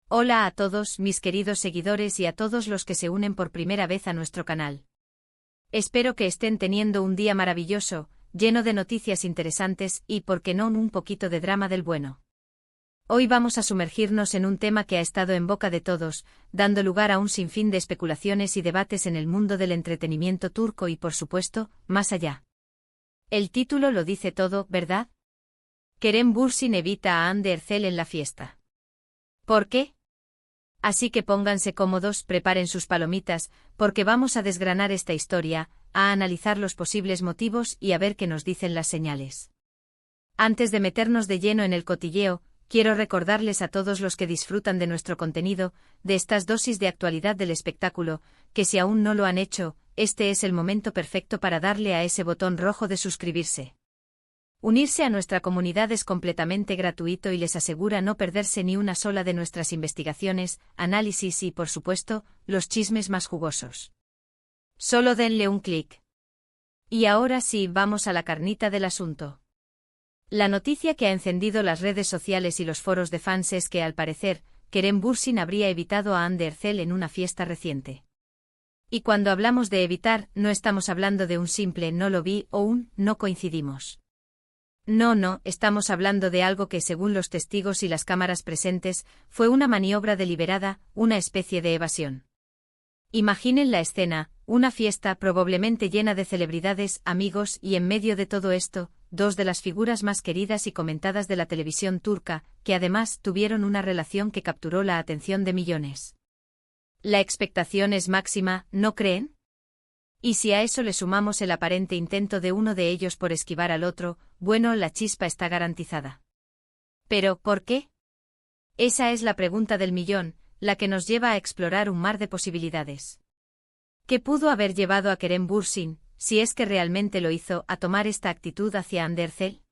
Hola a todos mis queridos seguidores y a todos los que se unen por primera vez a nuestro canal. Espero que estén teniendo un día maravilloso, lleno de noticias interesantes y, por qué no, un poquito de drama del bueno. Hoy vamos a sumergirnos en un tema que ha estado en boca de todos, dando lugar a un sinfín de especulaciones y debates en el mundo del entretenimiento turco y, por supuesto, más allá. El título lo dice todo, ¿verdad? Kerem Bürsin evita a Hande Erçel en la fiesta. ¿Por qué? Así que pónganse cómodos, preparen sus palomitas, porque vamos a desgranar esta historia, a analizar los posibles motivos y a ver qué nos dicen las señales. Antes de meternos de lleno en el cotilleo, quiero recordarles a todos los que disfrutan de nuestro contenido, de estas dosis de actualidad del espectáculo, que si aún no lo han hecho, este es el momento perfecto para darle a ese botón rojo de suscribirse. Unirse a nuestra comunidad es completamente gratuito y les asegura no perderse ni una sola de nuestras investigaciones, análisis y, por supuesto, los chismes más jugosos. Solo denle un clic. Y ahora sí, vamos a la carnita del asunto. La noticia que ha encendido las redes sociales y los foros de fans es que, al parecer, Kerem Bürsin habría evitado a Hande Erçel en una fiesta reciente. Y cuando hablamos de evitar, no estamos hablando de un simple no lo vi o un no coincidimos. No, estamos hablando de algo que, según los testigos y las cámaras presentes, fue una maniobra deliberada, una especie de evasión. Imaginen la escena, una fiesta probablemente llena de celebridades, amigos y, en medio de todo esto, dos de las figuras más queridas y comentadas de la televisión turca, que además tuvieron una relación que capturó la atención de millones. La expectación es máxima, ¿no creen? Y si a eso le sumamos el aparente intento de uno de ellos por esquivar al otro, bueno, la chispa está garantizada. ¿Pero por qué? Esa es la pregunta del millón, la que nos lleva a explorar un mar de posibilidades. ¿Qué pudo haber llevado a Kerem Bürsin, si es que realmente lo hizo, a tomar esta actitud hacia Hande Erçel?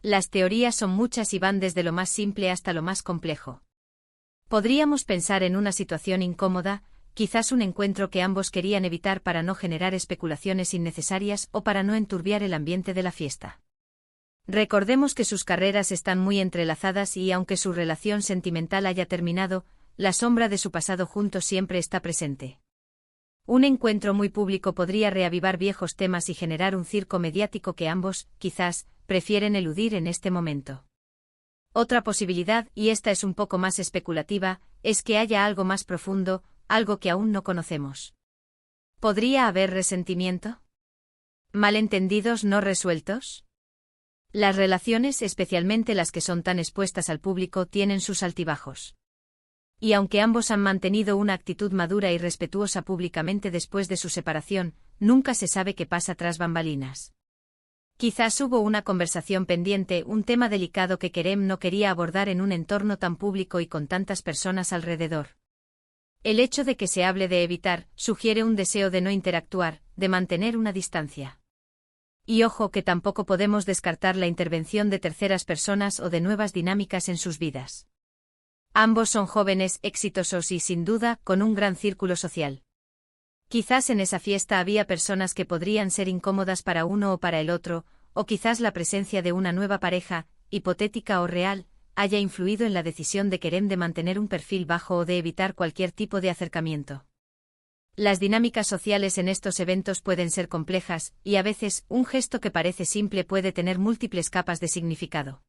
Las teorías son muchas y van desde lo más simple hasta lo más complejo. Podríamos pensar en una situación incómoda, quizás un encuentro que ambos querían evitar para no generar especulaciones innecesarias o para no enturbiar el ambiente de la fiesta. Recordemos que sus carreras están muy entrelazadas y, aunque su relación sentimental haya terminado, la sombra de su pasado juntos siempre está presente. Un encuentro muy público podría reavivar viejos temas y generar un circo mediático que ambos, quizás, prefieren eludir en este momento. Otra posibilidad, y esta es un poco más especulativa, es que haya algo más profundo, algo que aún no conocemos. ¿Podría haber resentimiento? ¿Malentendidos no resueltos? Las relaciones, especialmente las que son tan expuestas al público, tienen sus altibajos. Y aunque ambos han mantenido una actitud madura y respetuosa públicamente después de su separación, nunca se sabe qué pasa tras bambalinas. Quizás hubo una conversación pendiente, un tema delicado que Kerem no quería abordar en un entorno tan público y con tantas personas alrededor. El hecho de que se hable de evitar sugiere un deseo de no interactuar, de mantener una distancia. Y ojo que tampoco podemos descartar la intervención de terceras personas o de nuevas dinámicas en sus vidas. Ambos son jóvenes, exitosos y, sin duda, con un gran círculo social. Quizás en esa fiesta había personas que podrían ser incómodas para uno o para el otro, o quizás la presencia de una nueva pareja, hipotética o real, haya influido en la decisión de Kerem de mantener un perfil bajo o de evitar cualquier tipo de acercamiento. Las dinámicas sociales en estos eventos pueden ser complejas, y a veces, un gesto que parece simple puede tener múltiples capas de significado.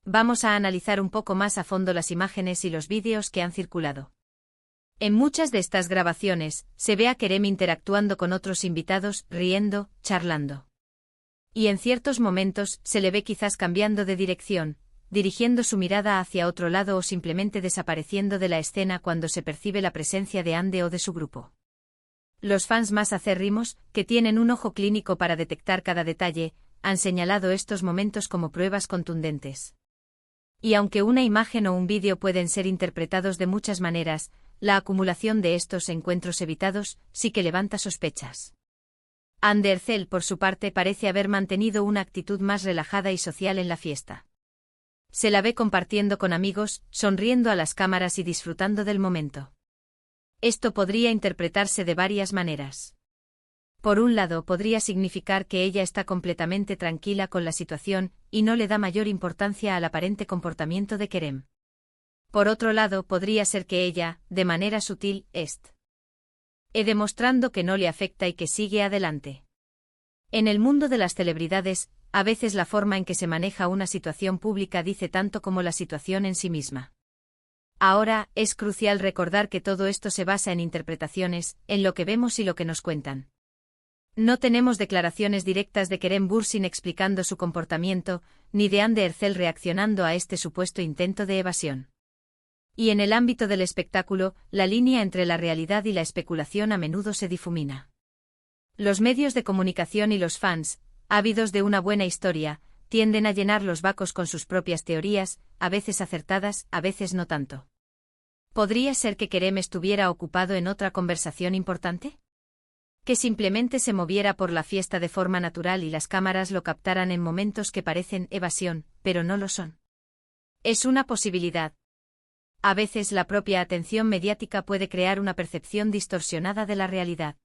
Vamos a analizar un poco más a fondo las imágenes y los vídeos que han circulado. En muchas de estas grabaciones, se ve a Kerem interactuando con otros invitados, riendo, charlando. Y en ciertos momentos, se le ve quizás cambiando de dirección, dirigiendo su mirada hacia otro lado o simplemente desapareciendo de la escena cuando se percibe la presencia de Hande o de su grupo. Los fans más acérrimos, que tienen un ojo clínico para detectar cada detalle, han señalado estos momentos como pruebas contundentes. Y aunque una imagen o un vídeo pueden ser interpretados de muchas maneras, la acumulación de estos encuentros evitados sí que levanta sospechas. Hande Erçel, por su parte, parece haber mantenido una actitud más relajada y social en la fiesta. Se la ve compartiendo con amigos, sonriendo a las cámaras y disfrutando del momento. Esto podría interpretarse de varias maneras. Por un lado, podría significar que ella está completamente tranquila con la situación y no le da mayor importancia al aparente comportamiento de Kerem. Por otro lado, podría ser que ella, de manera sutil, demostrando que no le afecta y que sigue adelante. En el mundo de las celebridades, a veces la forma en que se maneja una situación pública dice tanto como la situación en sí misma. Ahora, es crucial recordar que todo esto se basa en interpretaciones, en lo que vemos y lo que nos cuentan. No tenemos declaraciones directas de Kerem Bürsin explicando su comportamiento, ni de Hande Erçel reaccionando a este supuesto intento de evasión. Y en el ámbito del espectáculo, la línea entre la realidad y la especulación a menudo se difumina. Los medios de comunicación y los fans, ávidos de una buena historia, tienden a llenar los vacos con sus propias teorías, a veces acertadas, a veces no tanto. ¿Podría ser que Kerem estuviera ocupado en otra conversación importante? ¿Que simplemente se moviera por la fiesta de forma natural y las cámaras lo captaran en momentos que parecen evasión, pero no lo son? Es una posibilidad. A veces la propia atención mediática puede crear una percepción distorsionada de la realidad.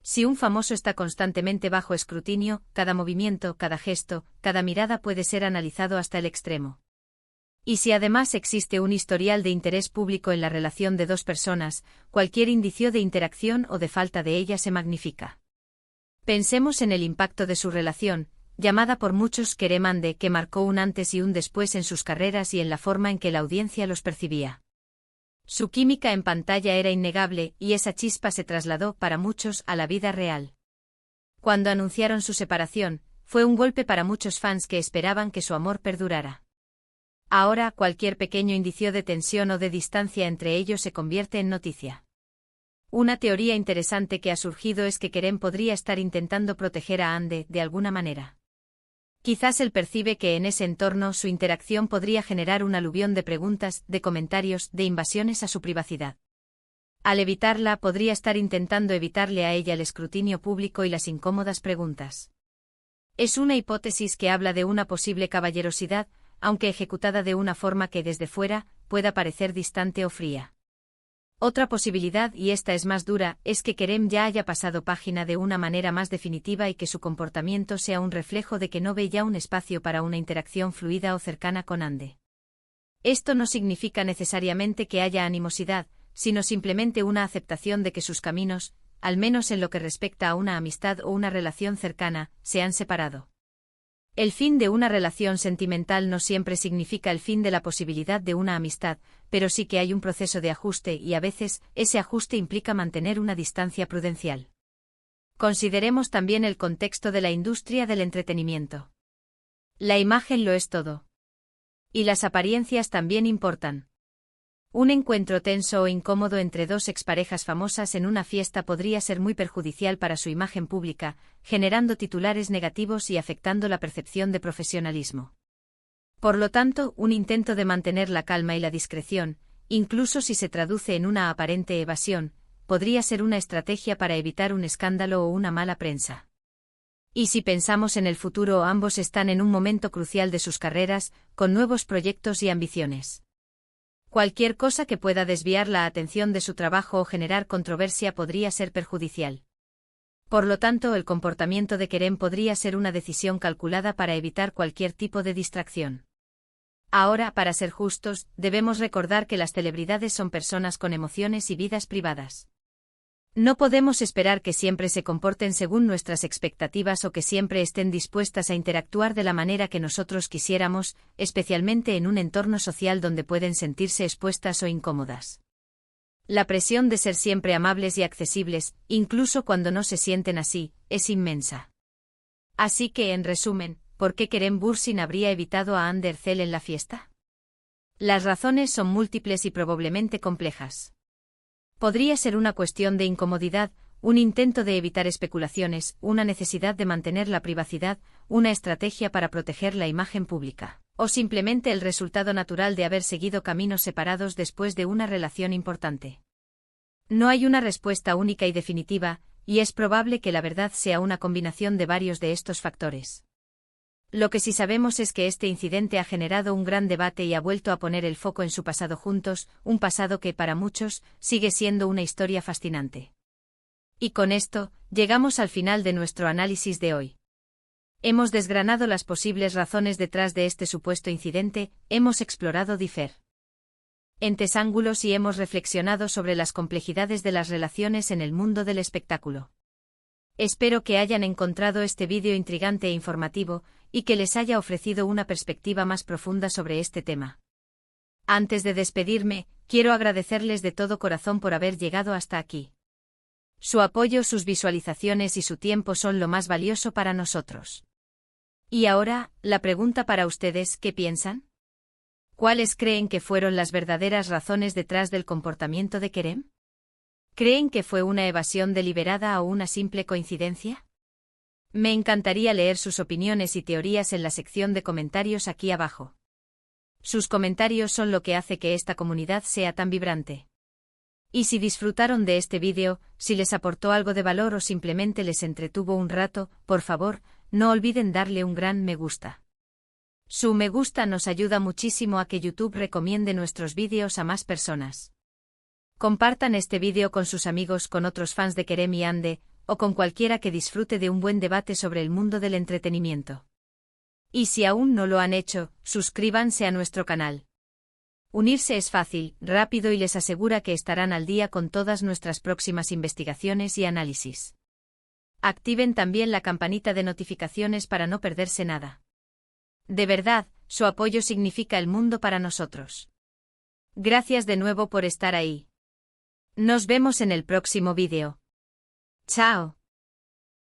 Si un famoso está constantemente bajo escrutinio, cada movimiento, cada gesto, cada mirada puede ser analizado hasta el extremo. Y si además existe un historial de interés público en la relación de dos personas, cualquier indicio de interacción o de falta de ella se magnifica. Pensemos en el impacto de su relación, llamada por muchos Kerem Hande, que marcó un antes y un después en sus carreras y en la forma en que la audiencia los percibía. Su química en pantalla era innegable y esa chispa se trasladó para muchos a la vida real. Cuando anunciaron su separación, fue un golpe para muchos fans que esperaban que su amor perdurara. Ahora, cualquier pequeño indicio de tensión o de distancia entre ellos se convierte en noticia. Una teoría interesante que ha surgido es que Kerem podría estar intentando proteger a Hande de alguna manera. Quizás él percibe que en ese entorno su interacción podría generar un aluvión de preguntas, de comentarios, de invasiones a su privacidad. Al evitarla, podría estar intentando evitarle a ella el escrutinio público y las incómodas preguntas. Es una hipótesis que habla de una posible caballerosidad, aunque ejecutada de una forma que desde fuera pueda parecer distante o fría. Otra posibilidad, y esta es más dura, es que Kerem ya haya pasado página de una manera más definitiva y que su comportamiento sea un reflejo de que no ve ya un espacio para una interacción fluida o cercana con Hande. Esto no significa necesariamente que haya animosidad, sino simplemente una aceptación de que sus caminos, al menos en lo que respecta a una amistad o una relación cercana, se han separado. El fin de una relación sentimental no siempre significa el fin de la posibilidad de una amistad, pero sí que hay un proceso de ajuste y a veces ese ajuste implica mantener una distancia prudencial. Consideremos también el contexto de la industria del entretenimiento. La imagen lo es todo. Y las apariencias también importan. Un encuentro tenso o incómodo entre dos exparejas famosas en una fiesta podría ser muy perjudicial para su imagen pública, generando titulares negativos y afectando la percepción de profesionalismo. Por lo tanto, un intento de mantener la calma y la discreción, incluso si se traduce en una aparente evasión, podría ser una estrategia para evitar un escándalo o una mala prensa. Y si pensamos en el futuro, ambos están en un momento crucial de sus carreras, con nuevos proyectos y ambiciones. Cualquier cosa que pueda desviar la atención de su trabajo o generar controversia podría ser perjudicial. Por lo tanto, el comportamiento de Kerem podría ser una decisión calculada para evitar cualquier tipo de distracción. Ahora, para ser justos, debemos recordar que las celebridades son personas con emociones y vidas privadas. No podemos esperar que siempre se comporten según nuestras expectativas o que siempre estén dispuestas a interactuar de la manera que nosotros quisiéramos, especialmente en un entorno social donde pueden sentirse expuestas o incómodas. La presión de ser siempre amables y accesibles, incluso cuando no se sienten así, es inmensa. Así que, en resumen, ¿por qué Kerem Bürsin habría evitado a Hande Erçel en la fiesta? Las razones son múltiples y probablemente complejas. Podría ser una cuestión de incomodidad, un intento de evitar especulaciones, una necesidad de mantener la privacidad, una estrategia para proteger la imagen pública, o simplemente el resultado natural de haber seguido caminos separados después de una relación importante. No hay una respuesta única y definitiva, y es probable que la verdad sea una combinación de varios de estos factores. Lo que sí sabemos es que este incidente ha generado un gran debate y ha vuelto a poner el foco en su pasado juntos, un pasado que para muchos sigue siendo una historia fascinante. Y con esto, llegamos al final de nuestro análisis de hoy. Hemos desgranado las posibles razones detrás de este supuesto incidente, hemos explorado entes ángulos y hemos reflexionado sobre las complejidades de las relaciones en el mundo del espectáculo. Espero que hayan encontrado este vídeo intrigante e informativo, y que les haya ofrecido una perspectiva más profunda sobre este tema. Antes de despedirme, quiero agradecerles de todo corazón por haber llegado hasta aquí. Su apoyo, sus visualizaciones y su tiempo son lo más valioso para nosotros. Y ahora, la pregunta para ustedes, ¿qué piensan? ¿Cuáles creen que fueron las verdaderas razones detrás del comportamiento de Kerem? ¿Creen que fue una evasión deliberada o una simple coincidencia? Me encantaría leer sus opiniones y teorías en la sección de comentarios aquí abajo. Sus comentarios son lo que hace que esta comunidad sea tan vibrante. Y si disfrutaron de este vídeo, si les aportó algo de valor o simplemente les entretuvo un rato, por favor, no olviden darle un gran me gusta. Su me gusta nos ayuda muchísimo a que YouTube recomiende nuestros vídeos a más personas. Compartan este vídeo con sus amigos, con otros fans de Kerem y Hande, o con cualquiera que disfrute de un buen debate sobre el mundo del entretenimiento. Y si aún no lo han hecho, suscríbanse a nuestro canal. Unirse es fácil, rápido y les asegura que estarán al día con todas nuestras próximas investigaciones y análisis. Activen también la campanita de notificaciones para no perderse nada. De verdad, su apoyo significa el mundo para nosotros. Gracias de nuevo por estar ahí. Nos vemos en el próximo vídeo. Chao.